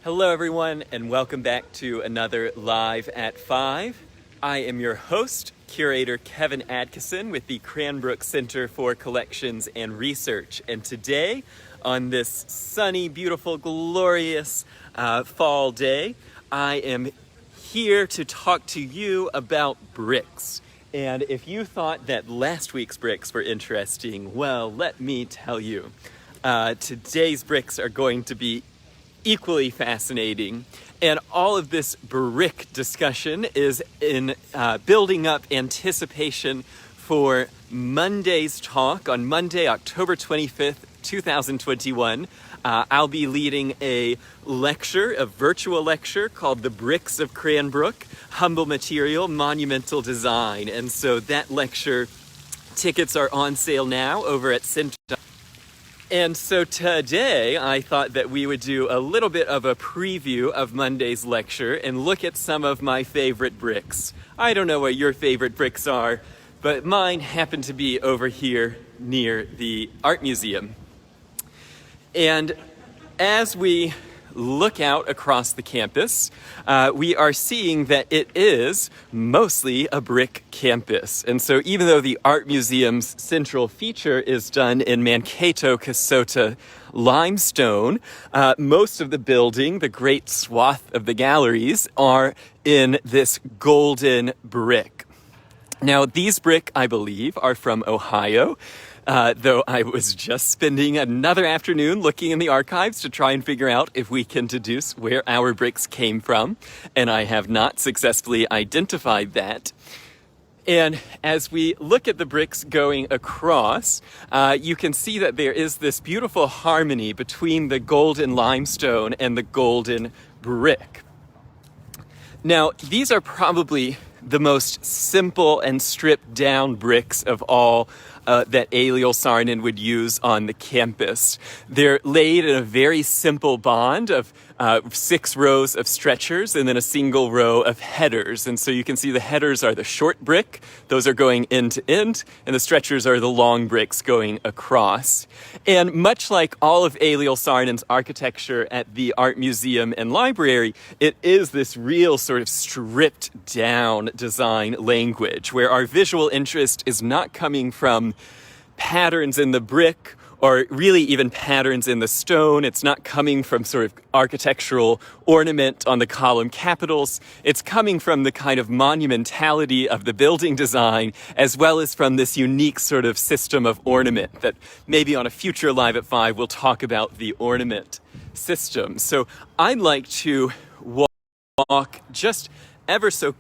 Hello everyone, and welcome back to another Live at 5. I am your host, curator Kevin Adkison with the Cranbrook Center for Collections and Research. And today, on this sunny, beautiful, glorious fall day, I am here to talk to you about bricks. And if you thought that last week's bricks were interesting, well, let me tell you. Today's bricks are going to be equally fascinating, and all of this brick discussion is in building up anticipation for Monday's talk on Monday, October 25th, 2021. I'll be leading a virtual lecture called The Bricks of Cranbrook, Humble Material, Monumental Design. And so that lecture, tickets are on sale now over at Center. And so today, I thought that we would do a little bit of a preview of Monday's lecture and look at some of my favorite bricks. I don't know what your favorite bricks are, but mine happen to be over here near the Art Museum. And as we look out across the campus, we are seeing that it is mostly a brick campus. And so even though the Art Museum's central feature is done in Mankato Kasota limestone, most of the building, the great swath of the galleries, are in this golden brick. Now, these brick, I believe, are from Ohio. Though I was just spending another afternoon looking in the archives to try and figure out if we can deduce where our bricks came from, and I have not successfully identified that. And as we look at the bricks going across, you can see that there is this beautiful harmony between the golden limestone and the golden brick. Now, these are probably the most simple and stripped down bricks of all that Eliel Saarinen would use on the campus. They're laid in a very simple bond of 6 rows of stretchers and then a single row of headers. And so you can see the headers are the short brick, those are going end to end, and the stretchers are the long bricks going across. And much like all of Eliel Saarinen's architecture at the Art Museum and Library, it is this real sort of stripped down design language where our visual interest is not coming from patterns in the brick or really even patterns in the stone. It's not coming from sort of architectural ornament on the column capitals. It's coming from the kind of monumentality of the building design, as well as from this unique sort of system of ornament that maybe on a future Live at 5 we'll talk about the ornament system. So I'd like to walk just ever so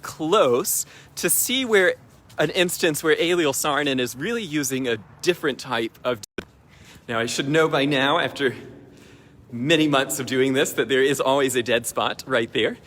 close to see where an instance where Eliel Saarinen is really using a different type of... Now, I should know by now, after many months of doing this, that there is always a dead spot right there.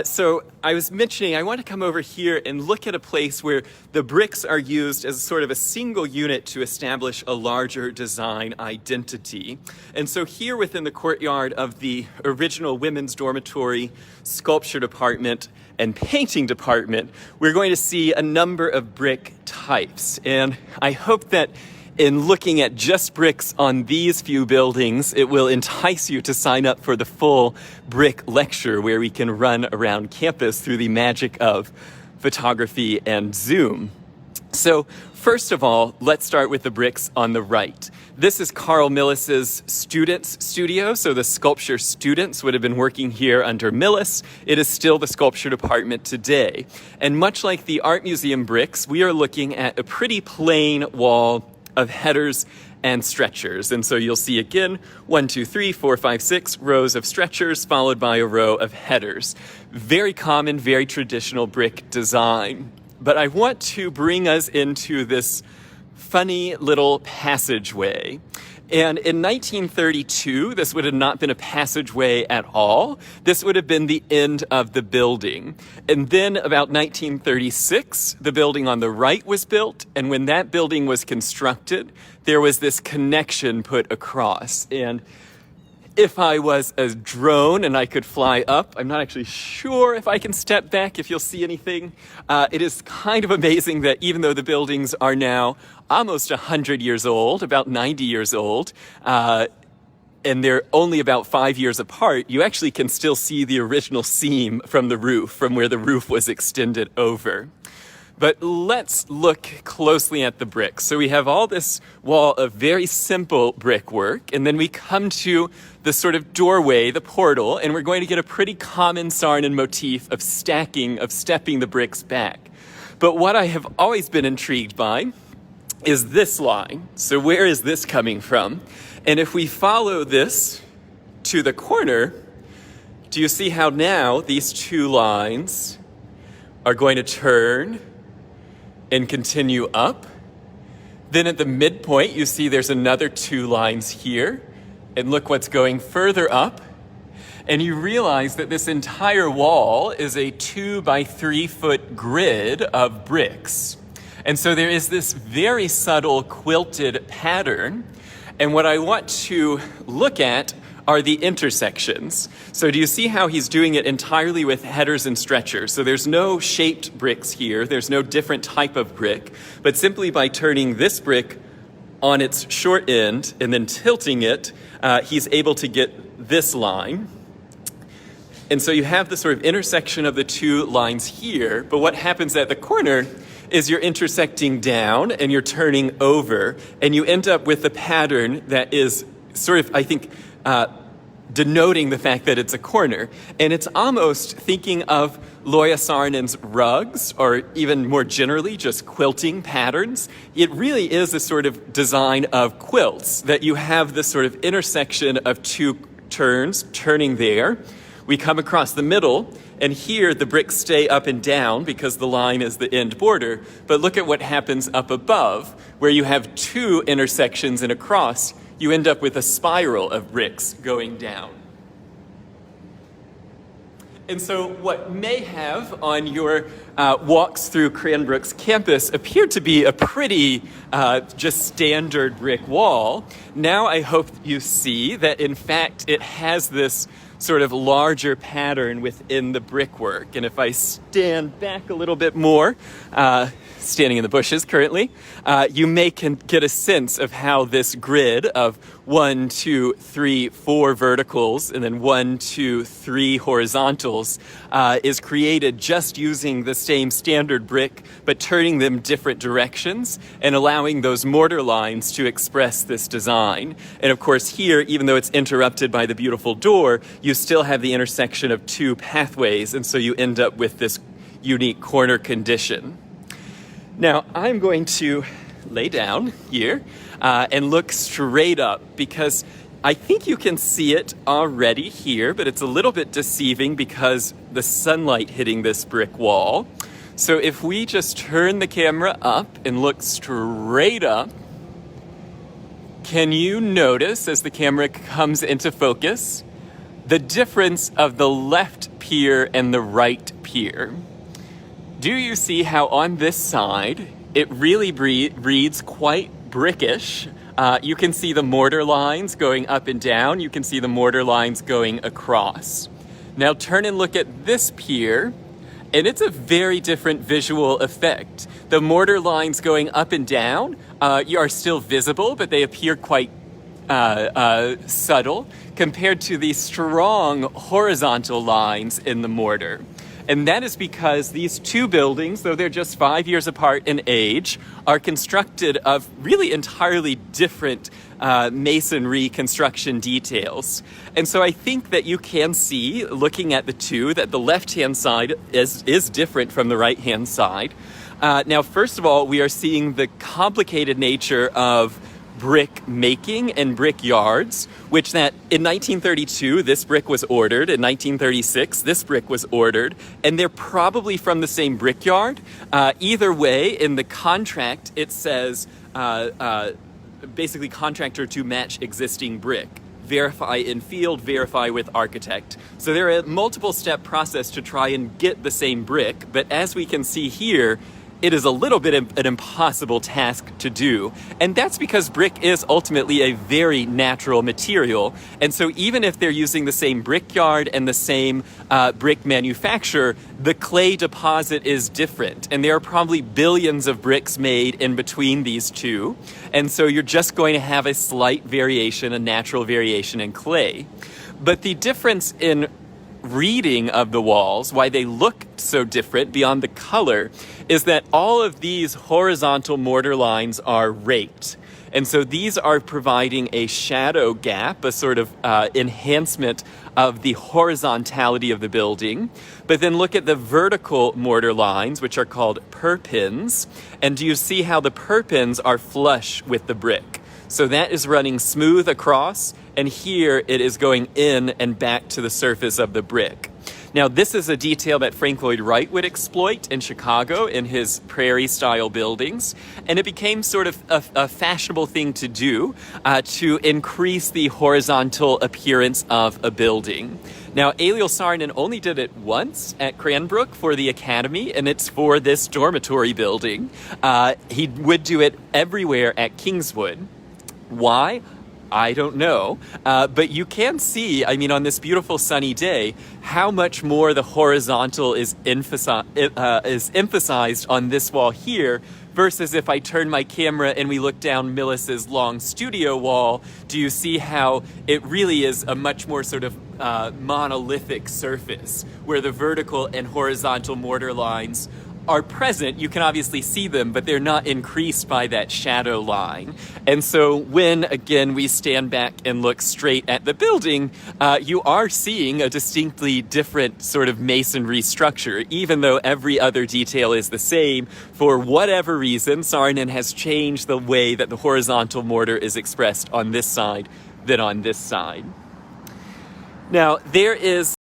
So I was mentioning I want to come over here and look at a place where the bricks are used as sort of a single unit to establish a larger design identity. And so here within the courtyard of the original women's dormitory, sculpture department, and painting department, we're going to see a number of brick types. And I hope that in looking at just bricks on these few buildings, it will entice you to sign up for the full brick lecture where we can run around campus through the magic of photography and Zoom. So first of all, let's start with the bricks on the right. This is Carl Millis's students' studio, so the sculpture students would have been working here under Millis. It is still the sculpture department today. And much like the Art Museum bricks, we are looking at a pretty plain wall of headers and stretchers. And so you'll see again, 1, 2, 3, 4, 5, 6 rows of stretchers followed by a row of headers. Very common, very traditional brick design. But I want to bring us into this funny little passageway. And in 1932, this would have not been a passageway at all. This would have been the end of the building. And then about 1936, the building on the right was built. And when that building was constructed, there was this connection put across. And if I was a drone and I could fly up, I'm not actually sure if I can step back, if you'll see anything. It is kind of amazing that even though the buildings are now almost 100 years old, about 90 years old, and they're only about 5 years apart, you actually can still see the original seam from the roof, from where the roof was extended over. But let's look closely at the bricks. So we have all this wall of very simple brickwork, and then we come to the sort of doorway, the portal, and we're going to get a pretty common Saarinen motif of stepping the bricks back. But what I have always been intrigued by is this line. So where is this coming from? And if we follow this to the corner, do you see how now these two lines are going to turn and continue up? Then at the midpoint, you see there's another two lines here. And look what's going further up. And you realize that this entire wall is a 2 by 3 foot grid of bricks. And so there is this very subtle quilted pattern. And what I want to look at are the intersections. So do you see how he's doing it entirely with headers and stretchers? So there's no shaped bricks here. There's no different type of brick. But simply by turning this brick on its short end and then tilting it, he's able to get this line. And so you have the sort of intersection of the two lines here. But what happens at the corner is you're intersecting down and you're turning over. And you end up with a pattern that is sort of, I think, denoting the fact that it's a corner. And it's almost thinking of Rohe Saarinen's rugs, or even more generally, just quilting patterns. It really is a sort of design of quilts, that you have this sort of intersection of two turns, turning there. We come across the middle, and here the bricks stay up and down because the line is the end border. But look at what happens up above, where you have two intersections and across. You end up with a spiral of bricks going down. And so what may have on your walks through Cranbrook's campus appeared to be a pretty just standard brick wall, now I hope you see that in fact it has this sort of larger pattern within the brickwork. And if I stand back a little bit more, standing in the bushes currently, you may get a sense of how this grid of 1, 2, 3, 4 verticals and then 1, 2, 3 horizontals is created just using the same standard brick, but turning them different directions and allowing those mortar lines to express this design. And of course here, even though it's interrupted by the beautiful door, you still have the intersection of two pathways, and so you end up with this unique corner condition. Now, I'm going to lay down here and look straight up, because I think you can see it already here, but it's a little bit deceiving because the sunlight hitting this brick wall. So if we just turn the camera up and look straight up, can you notice as the camera comes into focus the difference of the left pier and the right pier? Do you see how on this side, it really reads quite brickish? You can see the mortar lines going up and down. You can see the mortar lines going across. Now turn and look at this pier, and it's a very different visual effect. The mortar lines going up and down are still visible, but they appear quite subtle compared to the strong horizontal lines in the mortar. And that is because these two buildings, though they're just 5 years apart in age, are constructed of really entirely different masonry construction details. And so I think that you can see, looking at the two, that the left-hand side is different from the right-hand side. Now, first of all, we are seeing the complicated nature of brick making and brick yards, which that in 1932 this brick was ordered, in 1936 this brick was ordered, and they're probably from the same brickyard. Either way, in the contract it says basically contractor to match existing brick. Verify in field, verify with architect. So they're a multiple step process to try and get the same brick, but as we can see here, it is a little bit of an impossible task to do. And that's because brick is ultimately a very natural material. And so even if they're using the same brickyard and the same brick manufacturer, the clay deposit is different. And there are probably billions of bricks made in between these two. And so you're just going to have a slight variation, a natural variation in clay. But the difference in reading of the walls, why they look so different beyond the color, is that all of these horizontal mortar lines are raked. And so these are providing a shadow gap, a sort of enhancement of the horizontality of the building. But then look at the vertical mortar lines, which are called perpins. And do you see how the perpins are flush with the brick? So that is running smooth across, and here it is going in and back to the surface of the brick. Now, this is a detail that Frank Lloyd Wright would exploit in Chicago in his prairie-style buildings, and it became sort of a fashionable thing to do to increase the horizontal appearance of a building. Now, Eliel Saarinen only did it once at Cranbrook for the Academy, and it's for this dormitory building. He would do it everywhere at Kingswood. Why? I don't know, but you can see, I mean, on this beautiful sunny day, how much more the horizontal is emphasized on this wall here versus if I turn my camera and we look down Millis's long studio wall. Do you see how it really is a much more sort of monolithic surface where the vertical and horizontal mortar lines are present? You can obviously see them, but they're not increased by that shadow line. And so when, again, we stand back and look straight at the building, you are seeing a distinctly different sort of masonry structure, even though every other detail is the same. For whatever reason, Saarinen has changed the way that the horizontal mortar is expressed on this side than on this side. Now, there is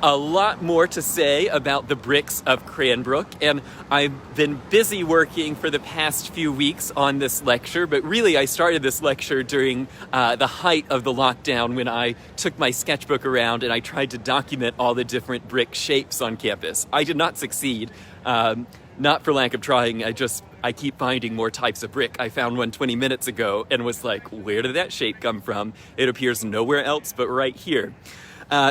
a lot more to say about the bricks of Cranbrook, and I've been busy working for the past few weeks on this lecture, but really I started this lecture during the height of the lockdown when I took my sketchbook around and I tried to document all the different brick shapes on campus. I did not succeed, not for lack of trying, I keep finding more types of brick. I found one 20 minutes ago and was like, where did that shape come from? It appears nowhere else but right here.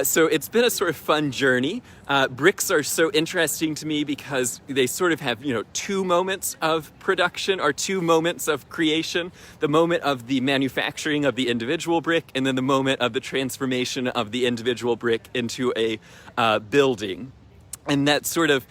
So it's been a sort of fun journey. Bricks are so interesting to me because they sort of have, two moments of production or two moments of creation. The moment of the manufacturing of the individual brick and then the moment of the transformation of the individual brick into a building. And that sort of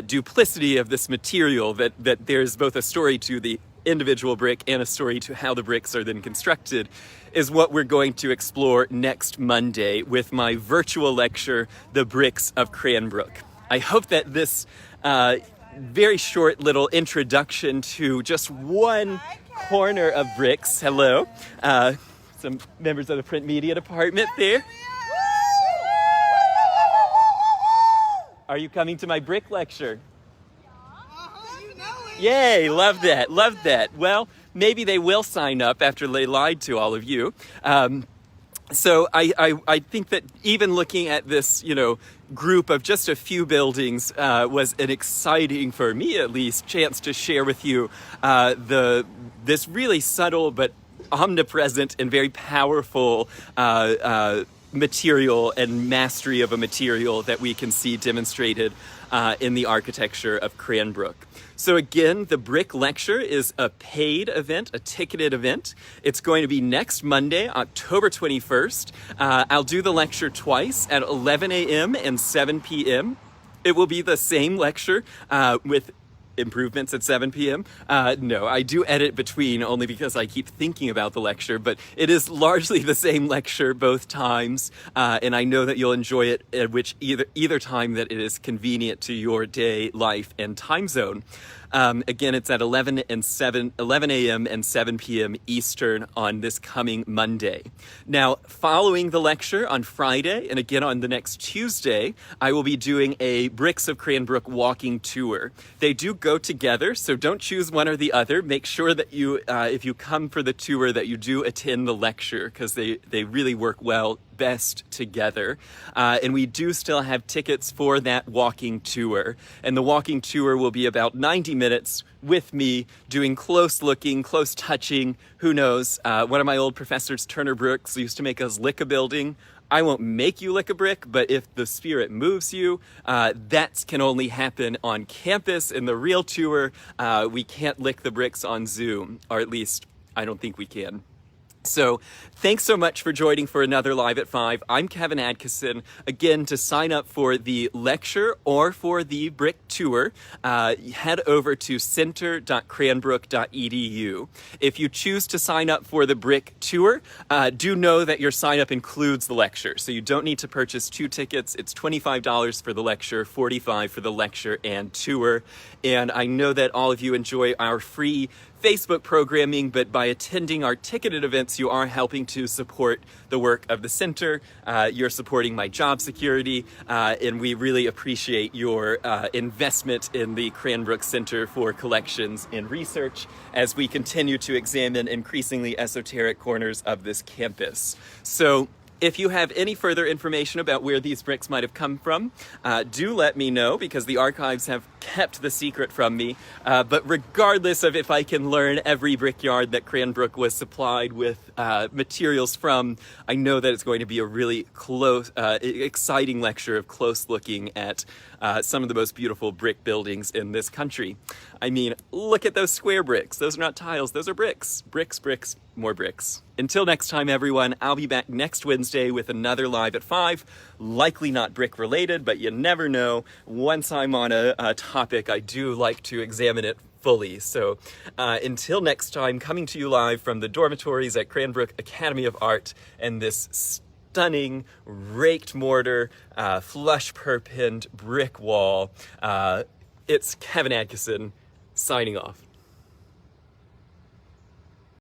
duplicity of this material, that there's both a story to the individual brick and a story to how the bricks are then constructed, is what we're going to explore next Monday with my virtual lecture, The Bricks of Cranbrook. I hope that this very short little introduction to just one corner of bricks, hello, some members of the print media department there. Are you coming to my brick lecture? Yay, love that, love that. Well, maybe they will sign up after they lied to all of you. So I think that even looking at this, group of just a few buildings was an exciting, for me at least, chance to share with you this really subtle but omnipresent and very powerful material and mastery of a material that we can see demonstrated in the architecture of Cranbrook. So again, the Brick Lecture is a paid event, a ticketed event. It's going to be next Monday, October 21st. I'll do the lecture twice at 11 a.m. and 7 p.m. It will be the same lecture with improvements at 7 p.m. No, I do edit between only because I keep thinking about the lecture, but it is largely the same lecture both times, and I know that you'll enjoy it at either time that it is convenient to your day, life, and time zone. Again, it's at 11 a.m. and 7 p.m. Eastern on this coming Monday. Now, following the lecture on Friday, and again on the next Tuesday, I will be doing a Bricks of Cranbrook walking tour. They do go together, so don't choose one or the other. Make sure that you, if you come for the tour, that you do attend the lecture, because they really work well best together. And we do still have tickets for that walking tour. And the walking tour will be about 90 minutes with me doing close looking, close touching. Who knows? One of my old professors, Turner Brooks, used to make us lick a building. I won't make you lick a brick, but if the spirit moves you, that can only happen on campus. In the real tour, we can't lick the bricks on Zoom, or at least I don't think we can. So thanks so much for joining for another Live at 5. I'm Kevin Adkison. Again, to sign up for the lecture or for the brick tour, head over to center.cranbrook.edu. If you choose to sign up for the brick tour, do know that your sign up includes the lecture. So you don't need to purchase 2 tickets. It's $25 for the lecture, $45 for the lecture and tour. And I know that all of you enjoy our free Facebook programming, but by attending our ticketed events, you are helping to support the work of the center. You're supporting my job security, and we really appreciate your investment in the Cranbrook Center for Collections and Research as we continue to examine increasingly esoteric corners of this campus. So if you have any further information about where these bricks might have come from, do let me know, because the archives have kept the secret from me. But regardless of if I can learn every brickyard that Cranbrook was supplied with materials from, I know that it's going to be a really close, exciting lecture of close looking at some of the most beautiful brick buildings in this country. I mean, look at those square bricks. Those are not tiles, those are bricks. Bricks, bricks, more bricks. Until next time, everyone, I'll be back next Wednesday with another Live at 5. Likely not brick related, but you never know. Once I'm on a topic, I do like to examine it fully. So until next time, coming to you live from the dormitories at Cranbrook Academy of Art and this stunning raked mortar, flush perpend brick wall. It's Kevin Adkison signing off.